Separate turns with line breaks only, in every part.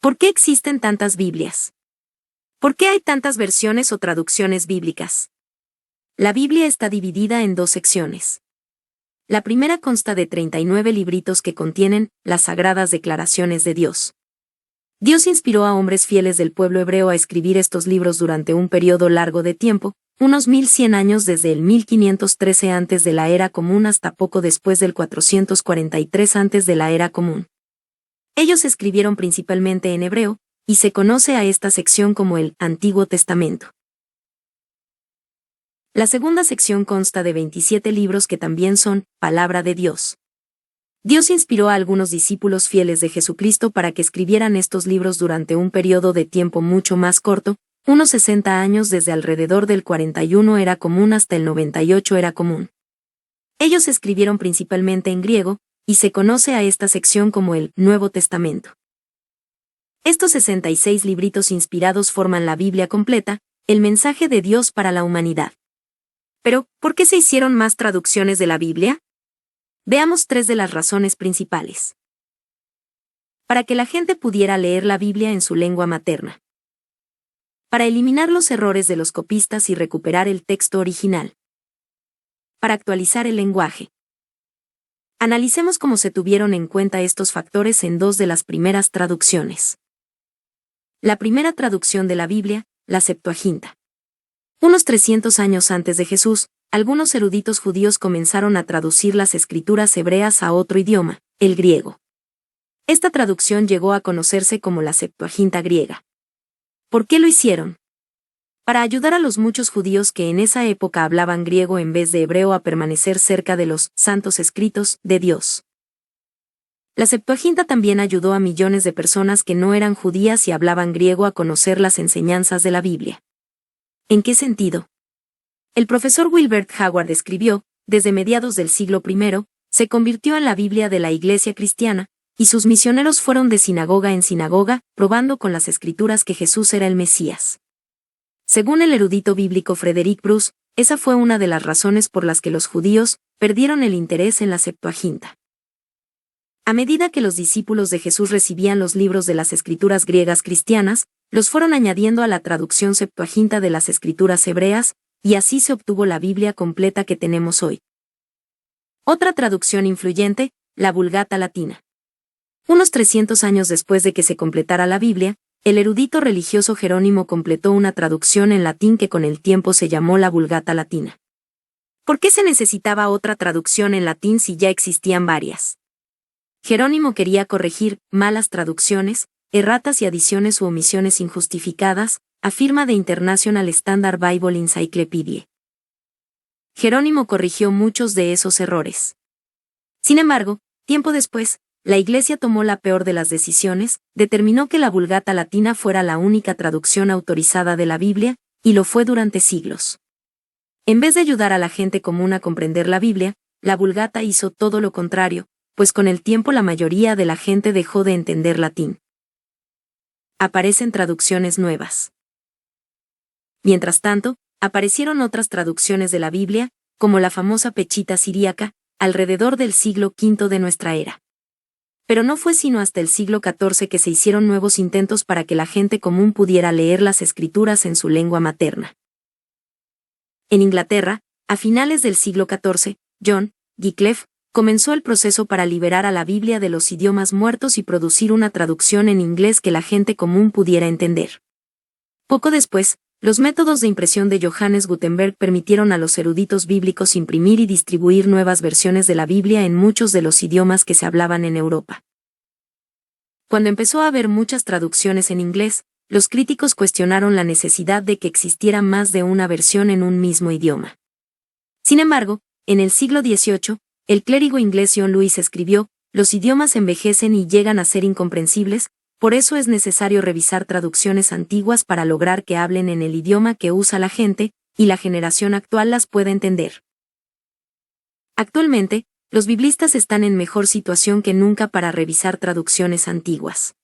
¿Por qué existen tantas Biblias? ¿Por qué hay tantas versiones o traducciones bíblicas? La Biblia está dividida en dos secciones. La primera consta de 39 libritos que contienen las sagradas declaraciones de Dios. Dios inspiró a hombres fieles del pueblo hebreo a escribir estos libros durante un periodo largo de tiempo, unos 1100 años desde el 1513 antes de la Era Común hasta poco después del 443 antes de la Era Común. Ellos escribieron principalmente en hebreo, y se conoce a esta sección como el Antiguo Testamento. La segunda sección consta de 27 libros que también son Palabra de Dios. Dios inspiró a algunos discípulos fieles de Jesucristo para que escribieran estos libros durante un periodo de tiempo mucho más corto, unos 60 años desde alrededor del 41 Era Común hasta el 98 Era Común. Ellos escribieron principalmente en griego, y se conoce a esta sección como el Nuevo Testamento. Estos 66 libritos inspirados forman la Biblia completa, el mensaje de Dios para la humanidad. Pero, ¿por qué se hicieron más traducciones de la Biblia? Veamos 3 de las razones principales. Para que la gente pudiera leer la Biblia en su lengua materna. Para eliminar los errores de los copistas y recuperar el texto original. Para actualizar el lenguaje. Analicemos cómo se tuvieron en cuenta estos factores en 2 de las primeras traducciones. La primera traducción de la Biblia, la Septuaginta. Unos 300 años antes de Jesús, algunos eruditos judíos comenzaron a traducir las escrituras hebreas a otro idioma, el griego. Esta traducción llegó a conocerse como la Septuaginta griega. ¿Por qué lo hicieron? Para ayudar a los muchos judíos que en esa época hablaban griego en vez de hebreo a permanecer cerca de los santos escritos de Dios. La Septuaginta también ayudó a millones de personas que no eran judías y hablaban griego a conocer las enseñanzas de la Biblia. ¿En qué sentido? El profesor Wilbert Howard escribió, desde mediados del siglo I, se convirtió en la Biblia de la Iglesia cristiana, y sus misioneros fueron de sinagoga en sinagoga, probando con las escrituras que Jesús era el Mesías. Según el erudito bíblico Frederick Bruce, esa fue una de las razones por las que los judíos perdieron el interés en la Septuaginta. A medida que los discípulos de Jesús recibían los libros de las escrituras griegas cristianas, los fueron añadiendo a la traducción Septuaginta de las escrituras hebreas, y así se obtuvo la Biblia completa que tenemos hoy. Otra traducción influyente, la Vulgata latina. Unos 300 años después de que se completara la Biblia, el erudito religioso Jerónimo completó una traducción en latín que con el tiempo se llamó la Vulgata latina. ¿Por qué se necesitaba otra traducción en latín si ya existían varias? Jerónimo quería corregir malas traducciones, erratas y adiciones u omisiones injustificadas, afirma The International Standard Bible Encyclopedia. Jerónimo corrigió muchos de esos errores. Sin embargo, tiempo después, la Iglesia tomó la peor de las decisiones, determinó que la Vulgata latina fuera la única traducción autorizada de la Biblia, y lo fue durante siglos. En vez de ayudar a la gente común a comprender la Biblia, la Vulgata hizo todo lo contrario, pues con el tiempo la mayoría de la gente dejó de entender latín. Aparecen traducciones nuevas. Mientras tanto, aparecieron otras traducciones de la Biblia, como la famosa Pechita siríaca, alrededor del siglo V de nuestra era. Pero no fue sino hasta el siglo XIV que se hicieron nuevos intentos para que la gente común pudiera leer las escrituras en su lengua materna. En Inglaterra, a finales del siglo XIV, John Wycliffe comenzó el proceso para liberar a la Biblia de los idiomas muertos y producir una traducción en inglés que la gente común pudiera entender. Poco después, los métodos de impresión de Johannes Gutenberg permitieron a los eruditos bíblicos imprimir y distribuir nuevas versiones de la Biblia en muchos de los idiomas que se hablaban en Europa. Cuando empezó a haber muchas traducciones en inglés, los críticos cuestionaron la necesidad de que existiera más de una versión en un mismo idioma. Sin embargo, en el siglo XVIII, el clérigo inglés John Lewis escribió, los idiomas envejecen y llegan a ser incomprensibles, por eso es necesario revisar traducciones antiguas para lograr que hablen en el idioma que usa la gente, y la generación actual las pueda entender. Actualmente, los biblistas están en mejor situación que nunca para revisar traducciones antiguas.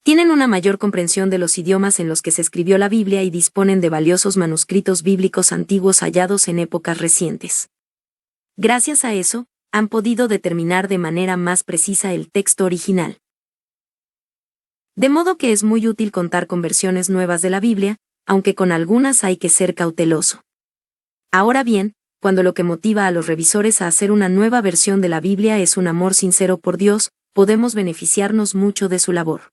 Tienen una mayor comprensión de los idiomas en los que se escribió la Biblia y disponen de valiosos manuscritos bíblicos antiguos hallados en épocas recientes. Gracias a eso, han podido determinar de manera más precisa el texto original. De modo que es muy útil contar con versiones nuevas de la Biblia, aunque con algunas hay que ser cauteloso. Ahora bien, cuando lo que motiva a los revisores a hacer una nueva versión de la Biblia es un amor sincero por Dios, podemos beneficiarnos mucho de su labor.